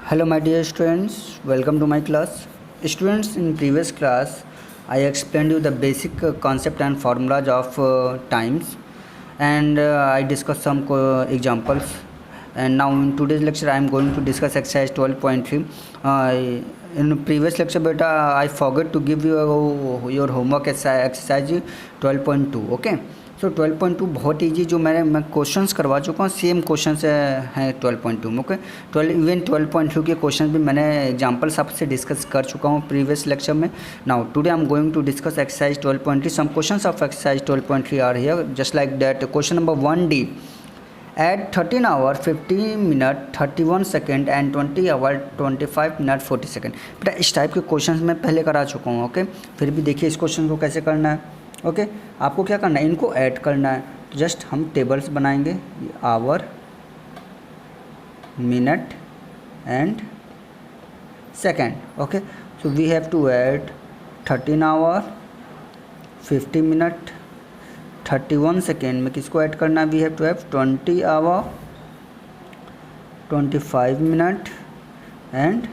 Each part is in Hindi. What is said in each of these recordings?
Hello my dear students, welcome to my class. Students, in previous class I explained you the basic concept and formulas of times, and I discussed some examples, and now in today's lecture I am going to discuss exercise 12.3. In previous lecture beta I forgot to give you your homework exercise 12.2. okay, सो 12.2 बहुत ईजी जो मैं क्वेश्चंस करवा चुका हूँ, सेम क्वेश्चंस हैं 12.2 में। ओके, 12.2 के क्वेश्चंस भी मैंने एग्जांपल्स आपसे डिस्कस कर चुका हूँ प्रीवियस लेक्चर में। Now today I am going to discuss exercise 12.3। Some questions of exercise 12.3 are here just like that. Question number 1D, at 13 hour 50 minute 31 second and 20 hour 25 minute 40 second. बेटा इस टाइप के क्वेश्चंस मैं पहले करा चुका हूँ। ओके, फिर भी देखिए इस क्वेश्चन को कैसे करना है। ओके, आपको क्या करना है, इनको ऐड करना है। तो जस्ट हम टेबल्स बनाएंगे, hour, minute and second. Okay, so we have to add 13 hour 50 minute 31 second में किसको ऐड करना है, we have to have 20 hour 25 minute and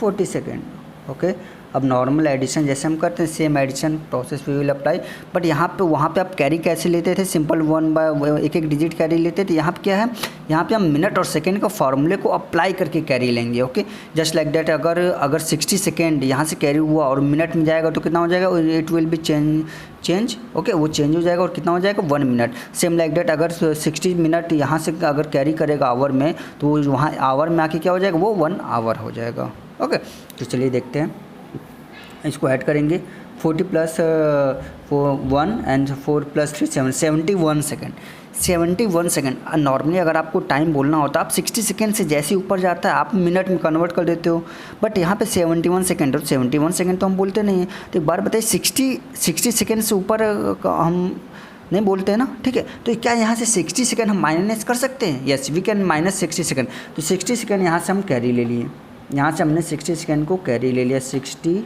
40 second. Okay, अब नॉर्मल एडिशन जैसे हम करते हैं same addition process we will apply, but यहाँ पे वहाँ पे आप कैरी कैसे लेते थे, सिंपल 1 बाय एक डिजिट कैरी लेते थे। यहाँ पे क्या है, यहाँ पे हम मिनट और सेकेंड का फॉर्मूले को अप्लाई करके कैरी लेंगे। Okay, just like that. अगर 60 सेकेंड यहाँ से कैरी हुआ और मिनट में जाएगा तो कितना हो जाएगा, it will B change. Okay, वो चेंज हो जाएगा और कितना हो जाएगा 1 मिनट। सेम लाइक दैट अगर 60 मिनट यहाँ से अगर कैरी करेगा आवर में तो वहाँ आवर में आके क्या हो जाएगा, वो 1 आवर हो जाएगा। ओके, तो चलिए देखते हैं, इसको ऐड करेंगे। 40 plus 1 and 4 plus 3 71 second. 71 second. Normally अगर आपको टाइम बोलना होता आप 60 सेकेंड से जैसे ऊपर जाता है आप मिनट में कन्वर्ट कर देते हो, बट यहाँ पे 71 सेकेंड, और 71 सेकेंड तो हम बोलते नहीं हैं। तो एक बार बताइए 60 सेकेंड से ऊपर हम नहीं बोलते हैं ना, ठीक है। तो क्या यहाँ से 60 सेकेंड हम माइनस कर सकते हैं? Yes, we can minus 60 second. तो 60 सेकेंड यहाँ से हम कैरी ले लिए, यहाँ से हमने 60 सेकेंड को कैरी ले लिया 60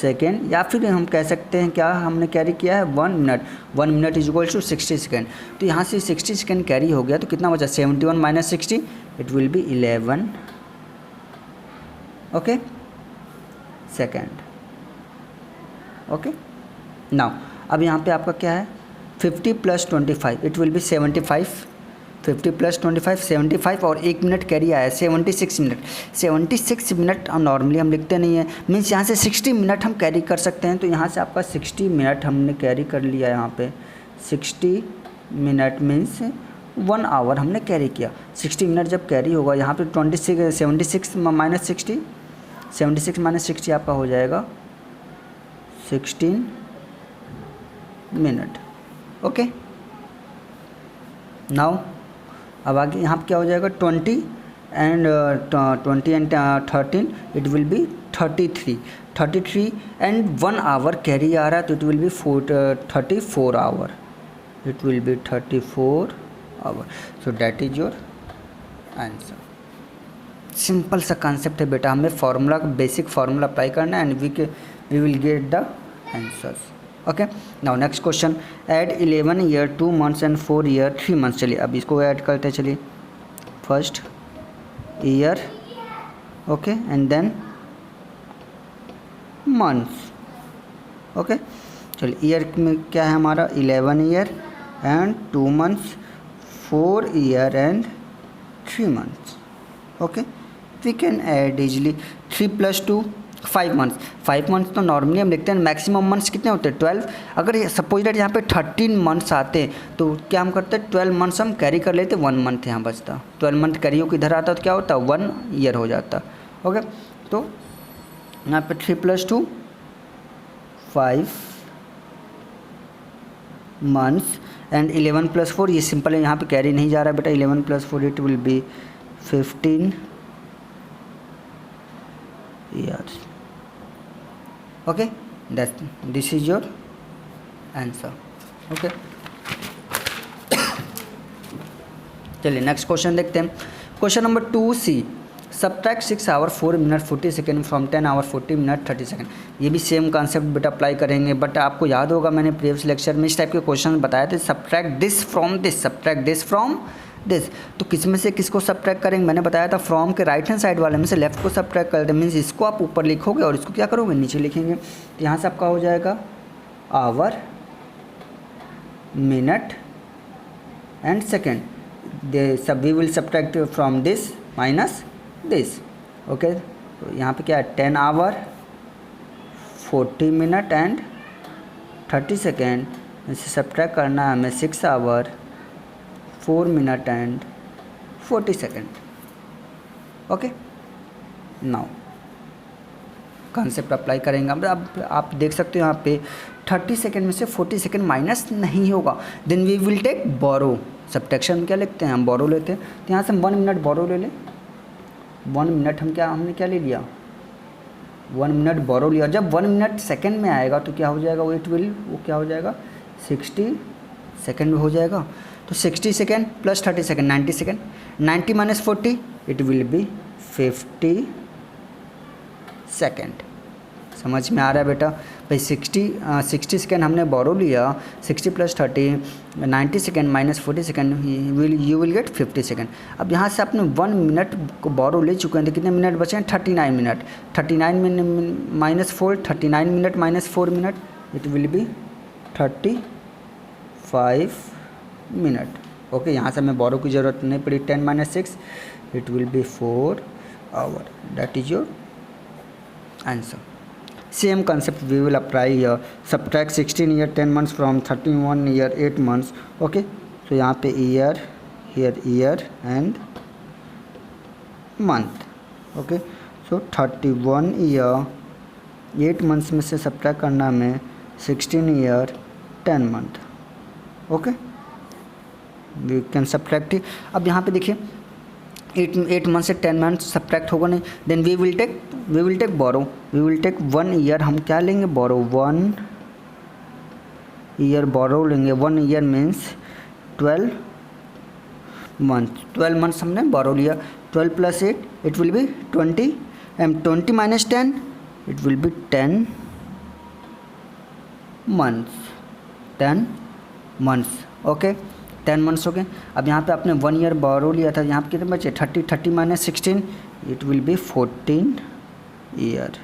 सेकेंड, या फिर हम कह सकते हैं क्या हमने कैरी किया है 1 minute. 1 minute is equal to 60 second. तो यहाँ से 60 सेकेंड कैरी हो गया तो कितना बचा, 71 minus 60, it will B 11 okay second. Okay, now अब यहाँ पे आपका क्या है, 50 plus 25 it will B 75। 50 plus 25 75, और 1 मिनट कैरी आया 76 मिनट। 76 मिनट नॉर्मली हम लिखते नहीं हैं, मीन्स यहाँ से 60 मिनट हम कैरी कर सकते हैं। तो यहाँ से आपका 60 मिनट हमने कैरी कर लिया, यहाँ पे 60 मिनट मीन्स 1 आवर हमने कैरी किया। 60 मिनट जब कैरी होगा यहाँ पे 76 माइनस 60, 76 माइनस 60 आपका हो जाएगा 16 मिनट। ओके, नाउ अब आगे यहाँ पर क्या हो जाएगा, 20 and 13 it will be 33 and 1 hour carry आ रहा है तो it will be 34 hour, it will be 34 hour. So that is your answer. Simple सा कॉन्सेप्ट है बेटा, हमें फार्मूला बेसिक फार्मूला अप्लाई करना है and we will get the answers. Okay, now next question, add 11 year 2 months and 4 year 3 months. चलिए अब इसको ऐड करते हैं। चलिए first year, okay, and then months. Okay, चलिए ईयर में क्या है हमारा, 11 year and 2 months, 4 year and 3 months. Okay, we can add easily 3 plus 2 5 months. 5 months तो नॉर्मली हम लिखते हैं, मैक्सिमम मंथ्स कितने होते हैं 12। अगर सपोज दैट यहाँ पे 13 मंथ्स आते तो क्या हम करते हैं, 12 मंथ्स हम कैरी कर लेते, 1 मंथ यहाँ बचता। 12 मंथ कैरी हो किधर आता तो क्या होता, 1 ईयर हो जाता। ओके, तो यहाँ पे 3 प्लस 2 5 मंथ्स एंड 11 प्लस 4, ये सिंपल है, यहाँ पे कैरी नहीं जा रहा है बेटा। 11 plus 4 it will be 15 years. Okay, this is your answer. Okay, चलिए नेक्स्ट क्वेश्चन देखते हैं। Question number 2C, subtract 6 hour 4 minute 40 second from 10 hour 40 minute 30 second. ये भी सेम कॉन्सेप्ट बेटा अप्लाई करेंगे, बट आपको याद होगा मैंने प्रीवियस लेक्चर में इस टाइप के क्वेश्चन बताए थे, subtract this from this, subtract this from this. तो किस में से किसको सब्ट्रैक्ट करेंगे, मैंने बताया था फ्रॉम के राइट हैंड साइड वाले में से लेफ्ट को सब्ट्रैक्ट करते, मीन्स इसको आप ऊपर लिखोगे और इसको क्या करोगे नीचे लिखेंगे। तो यहाँ से आपका हो जाएगा hour, minute and second, they सब we will subtract from this minus this. Okay, तो यहाँ पे क्या है 10 आवर 40 मिनट एंड 30 सेकेंड, इसे सब्ट्रैक्ट करना है हमें 6 hour 4 minute and 40 second. Okay, now concept apply करेंगे। अब आप देख सकते हो यहाँ पे 30 सेकेंड में से 40 सेकेंड माइनस नहीं होगा, then we will take borrow. Subtraction में क्या लिखते हैं, हम बोरो लेते हैं। तो यहाँ से हम 1 मिनट बोरो ले लें। 1 मिनट हमने क्या ले लिया, 1 मिनट बोरो लिया। जब 1 मिनट सेकेंड में आएगा तो क्या हो जाएगा, वो क्या हो जाएगा 60 सेकेंड में हो जाएगा। तो 60 second plus 30 second 90 second, 90 minus 40 it will B 50 second. समझ में आ रहा है बेटा भाई, 60 सेकेंड हमने बोरो लिया, 60 plus 30 90 second minus 40 second, you will get 50 second. अब यहाँ से आपने 1 मिनट को बोरो ले चुके हैं, तो कितने मिनट बचे हैं 39 minute. 39 minute minus 4, 39 minute minus 4 minute, it will be 35 minute. Okay, यहाँ से हमें बोरो की ज़रूरत नहीं पड़ी। 10 minus 6 it will be 4 hour, that is your answer. Same concept we will apply here. Subtract 16 year 10 months from 31 year 8 months. Okay, so यहाँ पे year, here year and month. Okay, so 31 year 8 months में से subtract करना हमें 16 year 10 month. Okay, we can subtract it. अब यहाँ पे देखिए 8 मंथ से 10 मंथ सब्ट्रैक्ट होगा नहीं, then we will take borrow. We will take 1 year, हम क्या लेंगे बोरो, 1 ईयर बोरो लेंगे। 1 ईयर मीन्स 12 मंथ। 12 मंथ्स हमने बोरो लिया। 12 plus 8 it will B 20 and 20 minus 10 it will B 10 months. 10 months. Okay, 10 months हो गए। अब यहाँ पे आपने 1 ईयर बोरो लिया था, यहाँ पे कितने बचे 30 minus 16 it will B 14 year.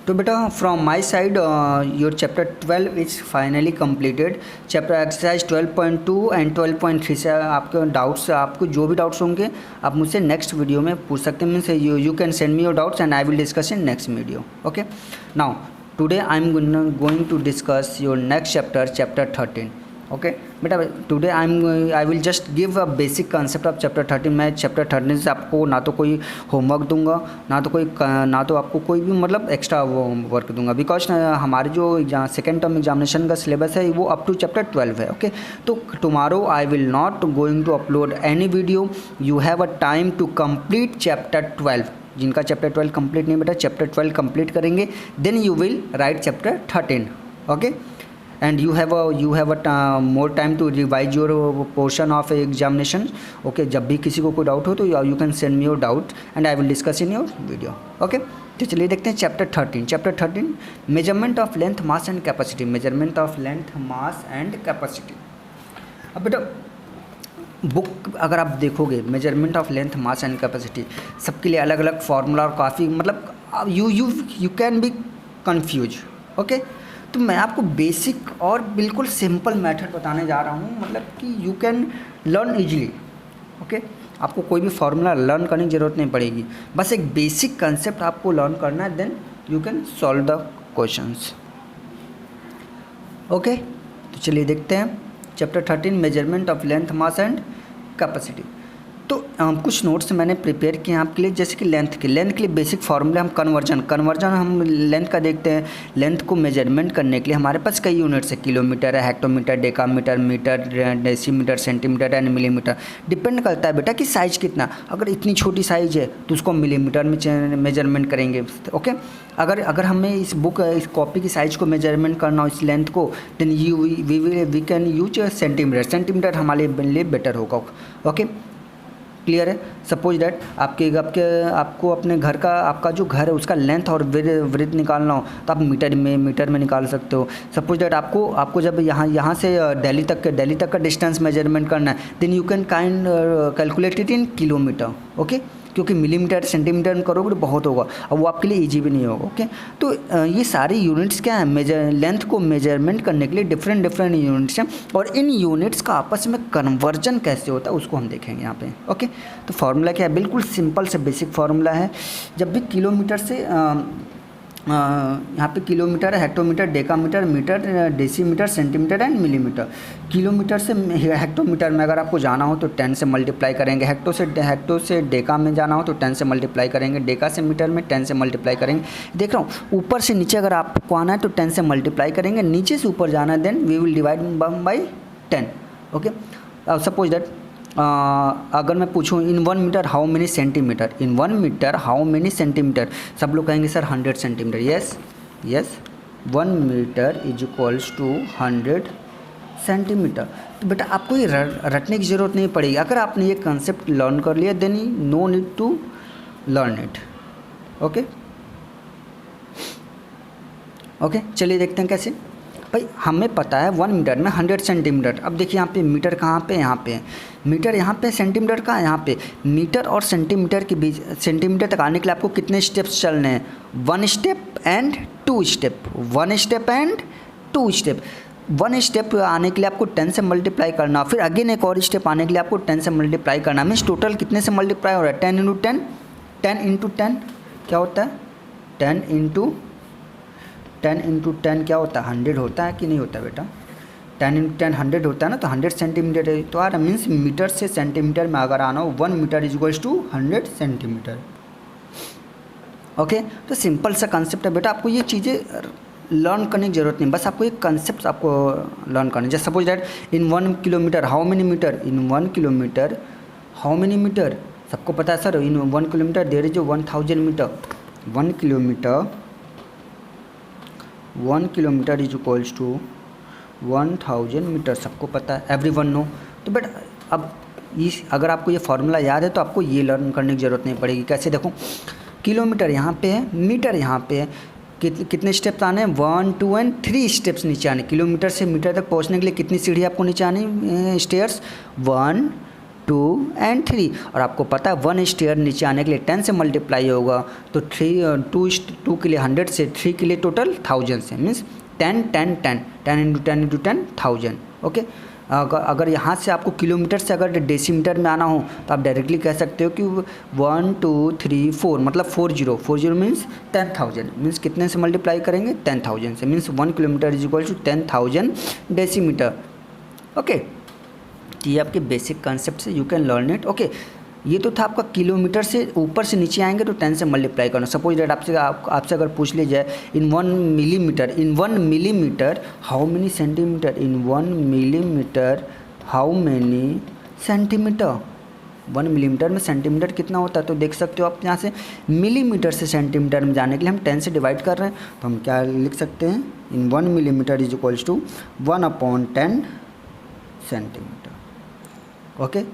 तो बेटा from my side your chapter 12 is finally completed. Chapter exercise 12.2 and 12.3 से आपके डाउट्स, आपको जो भी डाउट्स होंगे आप मुझसे नेक्स्ट वीडियो में पूछ सकते हैं। Means you can send me your doubts and I will discuss in next video. Okay, now today I am going to discuss your next chapter, chapter 13. Okay बेटा, today I will just give a basic concept of chapter 13. मैं chapter 13 से आपको ना तो कोई होमवर्क दूंगा, ना तो आपको कोई भी मतलब एक्स्ट्रा वर्क दूंगा, बिकॉज हमारे जो सेकेंड टर्म एग्जामिनेशन का सिलेबस है वो अप टू चैप्टर 12 है। ओके, तो tomorrow I will not going to upload any video. You have a time to complete chapter 12। जिनका चैप्टर 12 कंप्लीट नहीं बेटा, चैप्टर 12 कंप्लीट करेंगे, then you will write chapter 13। Okay, and you have a more time to revise your portion of examination. Okay, जब भी किसी को कोई डाउट हो तो you can send me your doubt and I will discuss in your video. Okay, तो चलिए देखते हैं chapter 13। Chapter 13 measurement of length, mass and capacity. Measurement of length, mass and capacity. अब बेटा बुक अगर आप देखोगे, measurement of length, mass and capacity, सबके लिए अलग अलग फार्मूला और काफ़ी मतलब you can be confuse. Okay, तो मैं आपको बेसिक और बिल्कुल सिंपल मेथड बताने जा रहा हूँ, मतलब कि you can learn easily. Okay, आपको कोई भी फार्मूला लर्न करने की ज़रूरत नहीं पड़ेगी, बस एक बेसिक कंसेप्ट आपको लर्न करना है, then you can solve the questions. Okay, तो चलिए देखते हैं chapter 13 measurement of length, mass and capacity. तो कुछ नोट्स मैंने प्रिपेयर किए हैं आपके लिए, जैसे कि लेंथ के लिए बेसिक फार्मूले हम कन्वर्जन हम लेंथ का देखते हैं। लेंथ को मेजरमेंट करने के लिए हमारे पास कई यूनिट्स है, किलोमीटर है, hectometre, decametre, metre, decimetre, centimetre and millimetre. Depend करता है बेटा कि साइज़ कितना। अगर इतनी छोटी साइज़ है तो उसको मिलीमीटर में मेजरमेंट करेंगे। ओके, अगर हमें इस कॉपी की साइज़ को मेजरमेंट करना हो, इस लेंथ को, then we can use centimetre. Centimetre हमारे लिए बेटर होगा। ओके, क्लियर है। सपोज दैट आपको अपने घर का, आपका जो घर है उसका लेंथ और विड्थ निकालना हो तो आप मीटर में निकाल सकते हो। सपोज दैट आपको जब यहाँ से दिल्ली तक का डिस्टेंस मेजरमेंट करना है, then you can calculate it in kilometre, okay, क्योंकि मिलीमीटर सेंटीमीटर में करोगे तो बहुत होगा और वो आपके लिए ईजी भी नहीं होगा, ओके। तो ये सारी यूनिट्स क्या है, लेंथ को मेजरमेंट करने के लिए डिफरेंट यूनिट्स हैं, और इन यूनिट्स का आपस में कन्वर्जन कैसे होता है उसको हम देखेंगे यहाँ पे, ओके। तो फार्मूला क्या है, बिल्कुल सिंपल से बेसिक फार्मूला है। जब भी किलोमीटर से यहाँ पे kilometre, hectometre, decametre, metre, decimetre, centimetre and millimetre. Kilometre से हेक्टोमीटर में अगर आपको जाना हो तो 10 से मल्टीप्लाई करेंगे, हेक्टो से डेका में जाना हो तो 10 से मल्टीप्लाई करेंगे, डेका से मीटर में 10 से मल्टीप्लाई करेंगे। देख रहा हूँ ऊपर से नीचे अगर आपको आना है तो 10 से मल्टीप्लाई करेंगे, नीचे से ऊपर जाना है then we will divide by 10, okay. Suppose that अगर मैं पूछूं in 1 metre how many centimetre, in 1 metre how many centimetre, सब लोग कहेंगे sir 100 centimetre. Yes 1 metre is equals to 100 centimetre. तो बेटा आपको ये रटने की ज़रूरत नहीं पड़ेगी, अगर आपने ये कंसेप्ट लर्न कर लिया then no need to learn it, okay. चलिए देखते हैं कैसे। भाई हमें पता है 1 मीटर में 100 सेंटीमीटर। अब देखिए यहाँ पे मीटर कहाँ पे, यहाँ पे मीटर, यहाँ पे सेंटीमीटर कहाँ है, यहाँ पे। मीटर और सेंटीमीटर के बीच, सेंटीमीटर तक आने के लिए आपको कितने स्टेप्स चलने हैं, 1 step and 2 step, 1 step and 2 step. 1 step आने के लिए आपको 10 से मल्टीप्लाई करना, फिर अगेन एक और स्टेप आने के लिए आपको 10 से मल्टीप्लाई करना। मीन्स टोटल कितने से मल्टीप्लाई हो रहा है, 10 इंटू 10, 10 इंटू 10 क्या होता है, 10 इंटू 10 क्या होता है, 100 होता है कि नहीं होता बेटा, 10 इंटू 10 100 होता है ना, तो 100 सेंटीमीटर है। तो आ रहा मीन्स मीटर से सेंटीमीटर में अगर आना हो 1 metre is equals to 100 centimetre, okay. तो सिंपल सा कंसेप्ट है बेटा, आपको ये चीज़ें लर्न करने की जरूरत नहीं, बस आपको ये कंसेप्ट आपको लर्न करना है। जैसे suppose that in 1 kilometre how many metre, in 1 kilometre how many metre, सबको पता है sir in 1 kilometre there is 1000 metre, 1 kilometre is equals to 1000 metre, सबको पता है, एवरीवन नो। तो बट अब इस अगर आपको ये फार्मूला याद है तो आपको ये लर्न करने की ज़रूरत नहीं पड़ेगी। कैसे देखो, किलोमीटर यहाँ पे है, मीटर यहाँ पे है, कितने स्टेप्स आने हैं, 1 2 एंड 3 स्टेप्स नीचे आने। किलोमीटर से मीटर तक पहुँचने के लिए कितनी सीढ़ी आपको नीचे आनी, स्टेयर्स 1 2 एंड 3, और आपको पता है 1 स्टेयर नीचे आने के लिए 10 से मल्टीप्लाई होगा, तो 2 के लिए 100 से, 3 के लिए टोटल 1000 से, मीन्स 10 10 10 10 इंटू 10 इंटू 10 1000, ओके। अगर यहाँ से आपको किलोमीटर से अगर डेसीमीटर में आना हो तो आप डायरेक्टली कह सकते हो कि 1 2 3 4 मतलब 40 मीन्स 10,000, मीन्स कितने से मल्टीप्लाई करेंगे, 10,000 से, means 1 kilometre is equal to 10,000 decimetre, okay. तो ये आपके बेसिक कंसेप्ट से you can learn it, okay. ये तो था आपका किलोमीटर से ऊपर से नीचे आएंगे तो 10 से मल्टीप्लाई करना। सपोज दैट आपसे अगर पूछ लिया जाए इन 1 millimetre how many centimetre, in 1 millimetre how many centimetre, 1 millimetre में सेंटीमीटर कितना होता है, तो देख सकते हो आप यहाँ से मिलीमीटर से सेंटीमीटर में जाने के लिए हम 10 से डिवाइड कर रहे हैं, तो हम क्या लिख सकते हैं, in 1 millimetre is equals to 1/10 centimetre, okay.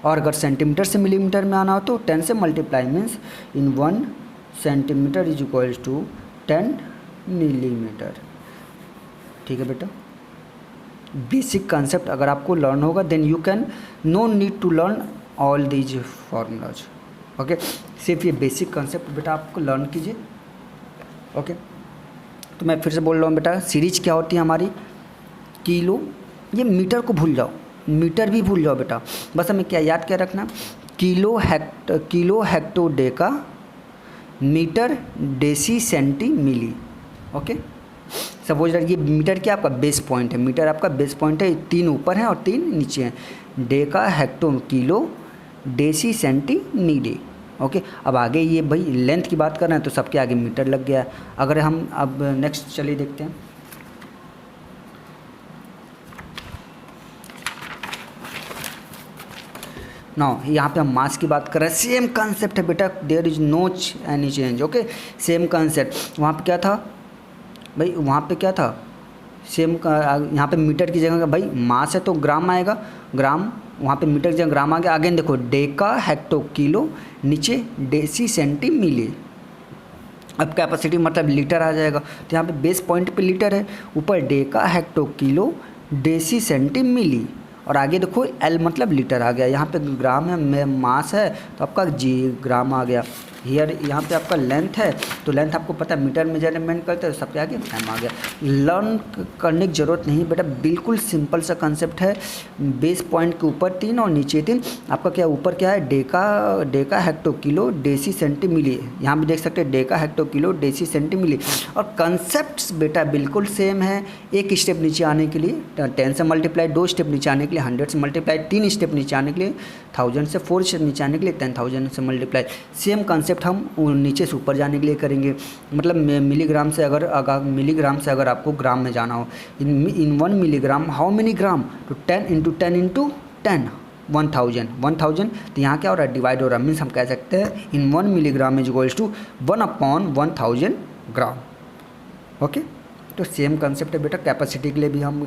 और अगर सेंटीमीटर से मिलीमीटर में आना हो तो 10 से multiply, means in 1 centimetre is equals to 10 millimetre, ठीक है बेटा। बेसिक कंसेप्ट अगर आपको लर्न होगा then you can no need to learn all these formulas, okay. सिर्फ ये बेसिक कंसेप्ट बेटा आपको लर्न कीजिए, ओके। तो मैं फिर से बोल रहा हूँ बेटा, सीरीज क्या होती है हमारी, किलो, ये मीटर को भूल जाओ, मीटर भी भूल जाओ बेटा, बस हमें क्या याद क्या रखना, kilo hecto deca metre deci centi milli, okay. Suppose that ये मीटर क्या आपका बेस पॉइंट है, मीटर आपका बेस पॉइंट है, 3 ऊपर हैं और 3 नीचे हैं, deca hecto kilo deci centi milli, okay. अब आगे ये भाई लेंथ की बात कर रहे हैं तो सबके आगे मीटर लग गया है। अगर हम अब नेक्स्ट चलिए देखते हैं, ना यहाँ पे हम मास की बात कर रहे हैं, सेम कंसेप्ट है बेटा, there is no any change, okay. Same concept, वहाँ पे क्या था भाई, वहाँ पे क्या था सेम, यहाँ पे मीटर की जगह का भाई मास है तो ग्राम आएगा, ग्राम वहाँ पे मीटर जब ग्राम आ गया, अगेन देखो डेका हेक्टो किलो, नीचे डेसी सेंटी मिली। अब कैपेसिटी मतलब लीटर आ जाएगा, तो यहाँ पे बेस पॉइंट पे लीटर है, ऊपर deca hecto kilo deci centi milli, और आगे देखो एल मतलब लीटर आ गया। यहाँ पे ग्राम है, मास है तो आपका जी ग्राम आ गया। हियर यहाँ पे आपका लेंथ है, तो लेंथ आपको पता है मीटर मेजरमेंट करते हैं, तो सबके आगे एम आ गया। लर्न करने की ज़रूरत नहीं बेटा, बिल्कुल सिंपल सा कंसेप्ट है। बेस पॉइंट के ऊपर 3 और नीचे 3, आपका क्या ऊपर क्या है, deca hecto kilo deci centi milli. यहाँ भी देख सकते हैं deca hecto kilo deci centi milli. और कंसेप्ट बेटा बिल्कुल सेम है। एक स्टेप नीचे आने के लिए 10 से मल्टीप्लाई, 2 स्टेप नीचे आने के लिए 100 से मल्टीप्लाई, 3 स्टेप नीचे आने के लिए 1000 से, 4 स्टेप नीचे आने के लिए 10,000 से मल्टीप्लाई। सेम कंसेप्ट हम नीचे से ऊपर जाने के लिए करेंगे। मतलब मिलीग्राम से अगर मिलीग्राम से अगर आपको ग्राम में जाना हो, इन 1 मिलीग्राम हाउ मेनी ग्राम, तो 10 इंटू 10 इंटू 10 1000। तो यहाँ क्या हो रहा है, डिवाइड हो रहा है। मीन्स हम कह सकते हैं in 1 milligram is equals to 1/1000 gram. Okay, तो सेम कंसेप्ट है बेटा, कैपेसिटी के लिए भी हम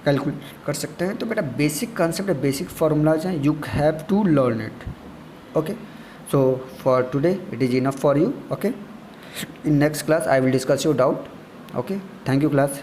कैलकुलेट कर सकते हैं। तो बेटा बेसिक कंसेप्ट है, बेसिक फार्मूलाज हैं, you have to learn it. Okay, so for today it is enough for you. Okay, in next class I will discuss your doubt. Okay, thank you class.